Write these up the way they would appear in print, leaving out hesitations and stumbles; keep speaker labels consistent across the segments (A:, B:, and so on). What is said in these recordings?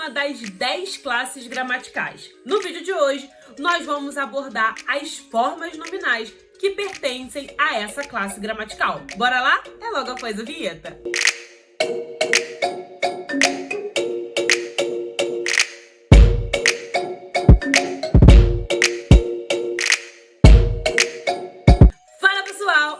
A: uma das 10 classes gramaticais. No vídeo de hoje, nós vamos abordar as formas nominais que pertencem a essa classe gramatical. Bora lá? É logo após a vinheta.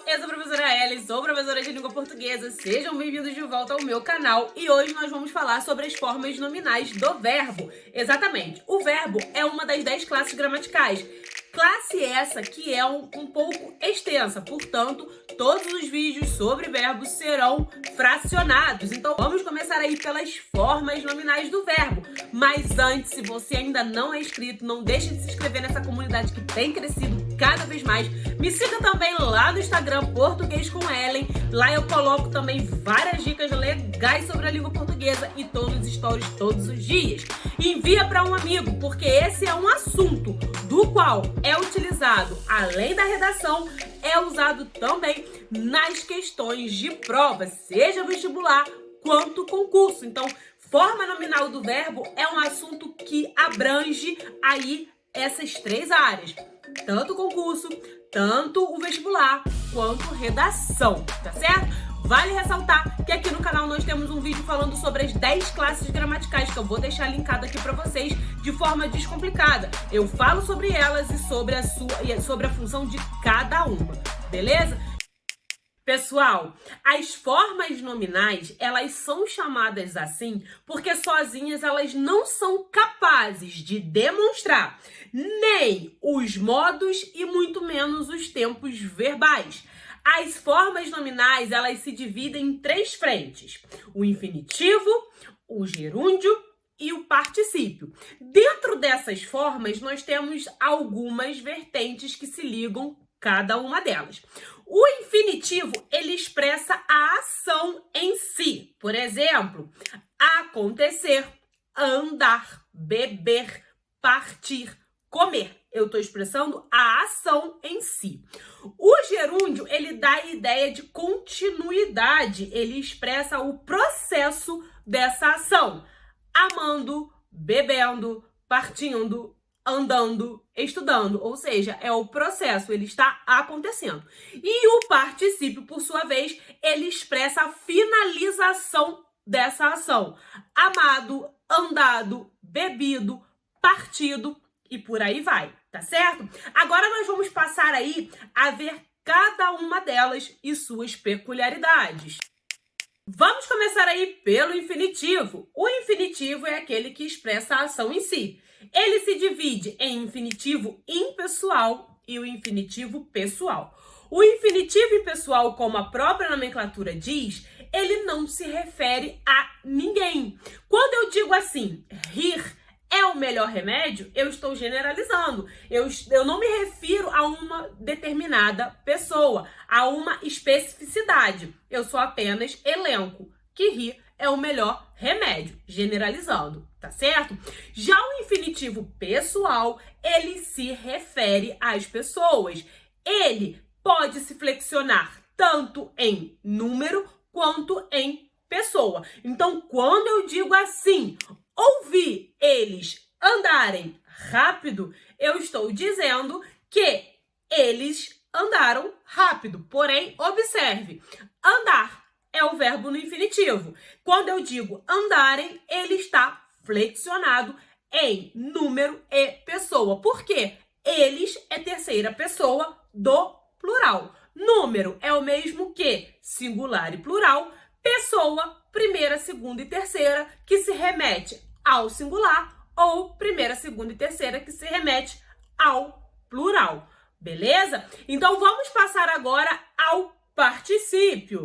A: Eu sou a professora Ellen, sou professora de língua portuguesa. Sejam bem-vindos de volta ao meu canal e hoje nós vamos falar sobre as formas nominais do verbo. Exatamente, o verbo é uma das 10 classes gramaticais. Classe essa que é um pouco extensa, portanto, todos os vídeos sobre verbos serão fracionados. Então, vamos começar aí pelas formas nominais do verbo. Mas antes, se você ainda não é inscrito, não deixe de se inscrever nessa comunidade que tem crescido cada vez mais. Me siga também lá no Instagram, Português com Ellen. Lá eu coloco também várias dicas legais sobre a língua portuguesa e todos os stories todos os dias. Envia para um amigo, porque esse é um assunto do qual é utilizado, além da redação, é usado também nas questões de prova, seja vestibular quanto concurso. Então, forma nominal do verbo é um assunto que abrange aí essas 3 áreas, tanto concurso, tanto o vestibular, quanto redação, tá certo? Vale ressaltar que aqui no canal nós temos um vídeo falando sobre as 10 classes gramaticais, que eu vou deixar linkado aqui para vocês de forma descomplicada. Eu falo sobre elas e sobre a função de cada uma, beleza? Pessoal, as formas nominais, elas são chamadas assim porque sozinhas elas não são capazes de demonstrar nem os modos e muito menos os tempos verbais. As formas nominais, elas se dividem em 3 frentes: o infinitivo, o gerúndio e o particípio. Dentro dessas formas, nós temos algumas vertentes que se ligam cada uma delas. O infinitivo, ele expressa a ação em si. Por exemplo, acontecer, andar, beber, partir, comer. Eu estou expressando a ação em si. O gerúndio, ele dá a ideia de continuidade. Ele expressa o processo dessa ação. Amando, bebendo, partindo, andando, estudando. Ou seja, é o processo, ele está acontecendo. E o particípio, por sua vez, ele expressa a finalização dessa ação. Amado, andado, bebido, partido e por aí vai, tá certo? Agora nós vamos passar aí a ver cada uma delas e suas peculiaridades. Vamos começar aí pelo infinitivo. O infinitivo é aquele que expressa a ação em si. Ele se divide em infinitivo impessoal e o infinitivo pessoal. O infinitivo impessoal, como a própria nomenclatura diz, ele não se refere a ninguém. Quando eu digo assim, rir é o melhor remédio, eu estou generalizando. Eu não me refiro a uma determinada pessoa, a uma especificidade. Eu sou apenas elenco que rir é o melhor remédio, generalizando, tá certo? Já o infinitivo pessoal, ele se refere às pessoas. Ele pode se flexionar tanto em número quanto em pessoa. Então, quando eu digo assim, ouvi eles andarem rápido, eu estou dizendo que eles andaram rápido. Porém, observe, andar é o verbo no infinitivo. Quando eu digo andarem, ele está flexionado em número e pessoa. Por quê? Eles é terceira pessoa do plural. Número é o mesmo que singular e plural. Pessoa, primeira, segunda e terceira, que se remete ao singular, ou primeira, segunda e terceira, que se remete ao plural. Beleza? Então, vamos passar agora ao particípio.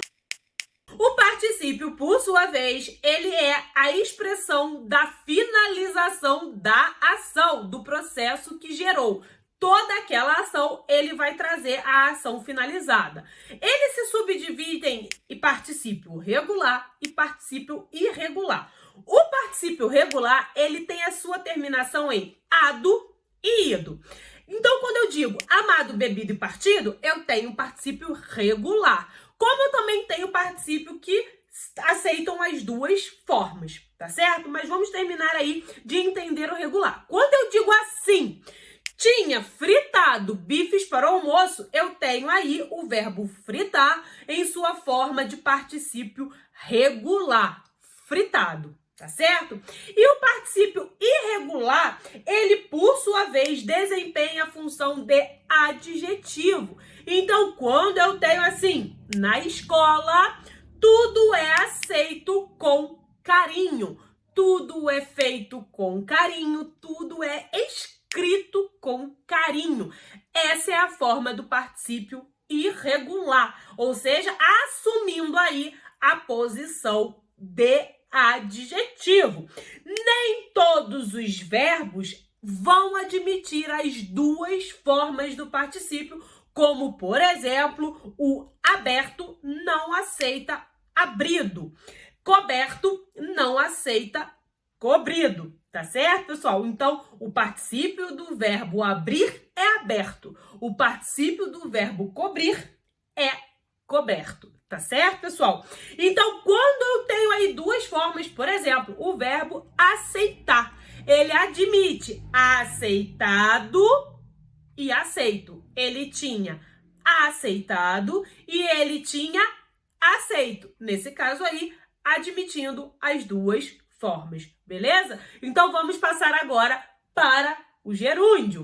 A: O particípio, por sua vez, ele é a expressão da finalização da ação, do processo que gerou. Toda aquela ação, ele vai trazer a ação finalizada. Ele se subdivide em particípio regular e particípio irregular. O particípio regular, ele tem a sua terminação em ado e ido. Então, quando eu digo amado, bebido e partido, eu tenho um particípio regular. Como eu também tenho particípio que aceitam as duas formas. tá certo? Mas vamos terminar aí de entender o regular. Quando eu digo assim, tinha fritado bifes para o almoço, eu tenho aí o verbo fritar em sua forma de particípio regular, fritado, tá certo? E o particípio irregular, ele por sua vez desempenha a função de adjetivo. Então, quando eu tenho assim, na escola, tudo é aceito com carinho, tudo é feito com carinho, tudo é escrito com carinho. Essa é a forma do particípio irregular, ou seja, assumindo aí a posição de adjetivo. Nem todos os verbos vão admitir as duas formas do particípio, como, por exemplo, o aberto não aceita abrido. Coberto não aceita cobrido, tá certo, pessoal? Então, o particípio do verbo abrir é aberto. O particípio do verbo cobrir é coberto, tá certo, pessoal? Então, quando eu tenho aí duas formas, por exemplo, o verbo aceitar, ele admite aceitado e aceito. Ele tinha aceitado e ele tinha aceito. Nesse caso aí, admitindo as duas formas, beleza? Então, vamos passar agora para o gerúndio.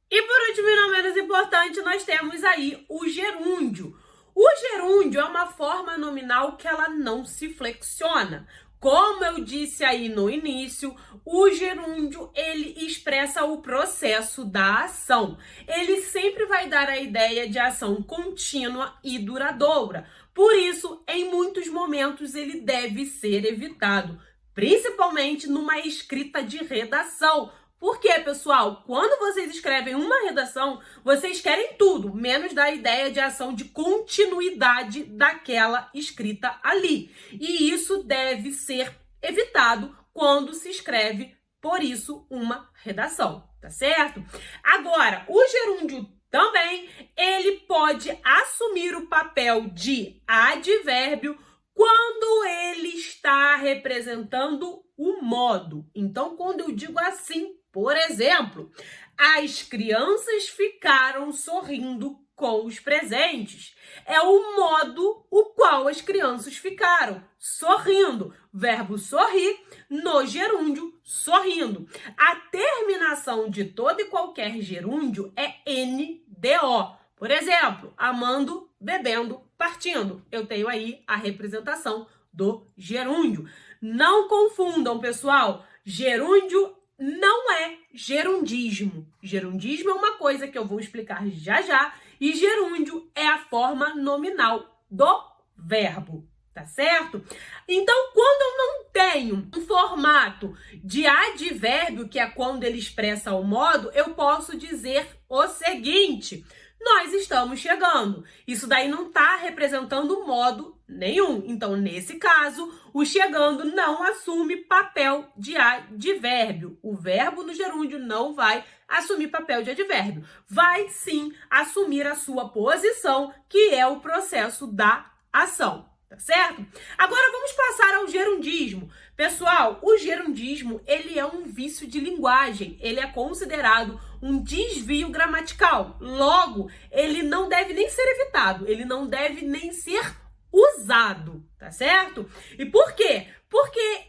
A: E por último e não menos importante, nós temos aí o gerúndio. O gerúndio é uma forma nominal que ela não se flexiona. Como eu disse aí no início, o gerúndio, ele expressa o processo da ação. Ele sempre vai dar a ideia de ação contínua e duradoura. Por isso, em muitos momentos, ele deve ser evitado, principalmente numa escrita de redação. Por quê, pessoal? Quando vocês escrevem uma redação, vocês querem tudo, menos da ideia de ação de continuidade daquela escrita ali. E isso deve ser evitado quando se escreve, por isso, uma redação, tá certo? Agora, o gerúndio também, ele pode assumir o papel de advérbio quando ele está representando o modo. Então, quando eu digo assim, por exemplo, as crianças ficaram sorrindo com os presentes. É o modo o qual as crianças ficaram sorrindo. Verbo sorrir no gerúndio sorrindo. A terminação de todo e qualquer gerúndio é NDO. Por exemplo, amando, bebendo, partindo. Eu tenho aí a representação do gerúndio. Não confundam, pessoal. Gerúndio não é gerundismo. Gerundismo é uma coisa que eu vou explicar já já. E gerúndio é a forma nominal do verbo, tá certo? Então, quando eu não tenho um formato de advérbio, que é quando ele expressa o modo, eu posso dizer o seguinte: nós estamos chegando. Isso daí não está representando modo nenhum. Então, nesse caso, o chegando não assume papel de advérbio. O verbo no gerúndio não vai assumir papel de advérbio. Vai sim assumir a sua posição, que é o processo da ação. Tá certo? Agora vamos passar ao gerundismo. Pessoal, o gerundismo, ele é um vício de linguagem. Ele é considerado um desvio gramatical. Logo, ele não deve nem ser evitado. Ele não deve nem ser usado, tá certo? E por quê? Porque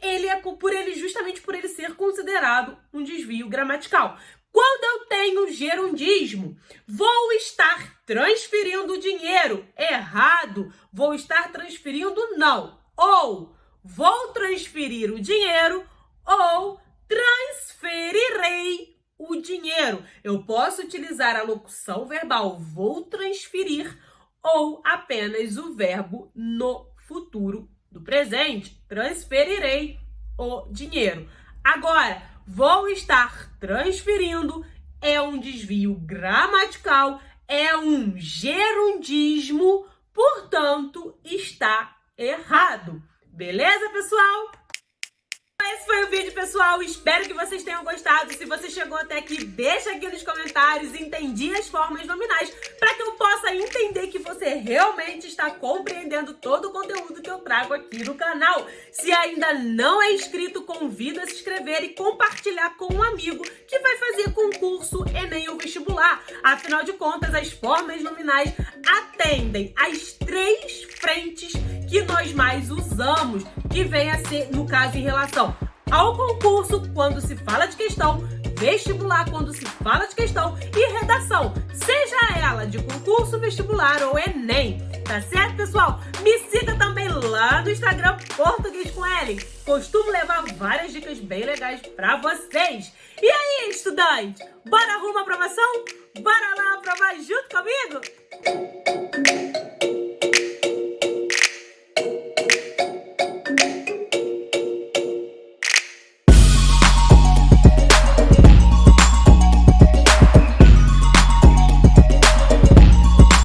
A: justamente por ele ser considerado um desvio gramatical. Quando eu tenho gerundismo, vou estar transferindo dinheiro. Errado. Vou estar transferindo não. Ou vou transferir o dinheiro ou transferirei o dinheiro. Eu posso utilizar a locução verbal vou transferir ou apenas o verbo no futuro do presente. Transferirei o dinheiro. Agora, vou estar transferindo é um desvio gramatical, é um gerundismo, portanto, está errado. Beleza, pessoal? Esse foi o vídeo, pessoal. Espero que vocês tenham gostado. Se você chegou até aqui, deixa aqui nos comentários. Entendi as formas nominais para que eu eu possa entender que você realmente está compreendendo todo o conteúdo que eu trago aqui no canal. Se ainda não é inscrito, convido a se inscrever e compartilhar com um amigo que vai fazer concurso Enem ou vestibular. Afinal de contas, as formas nominais atendem às 3 frentes que nós mais usamos, que vem a ser, no caso, em relação ao concurso, quando se fala de questão, vestibular, quando se fala de questão, e redação, seja ela de concurso, vestibular ou Enem. Tá certo, pessoal? Me siga também lá no Instagram, Português com Ellen. Costumo levar várias dicas bem legais pra vocês. E aí, estudante? Bora rumo à aprovação? Bora lá aprovar junto comigo?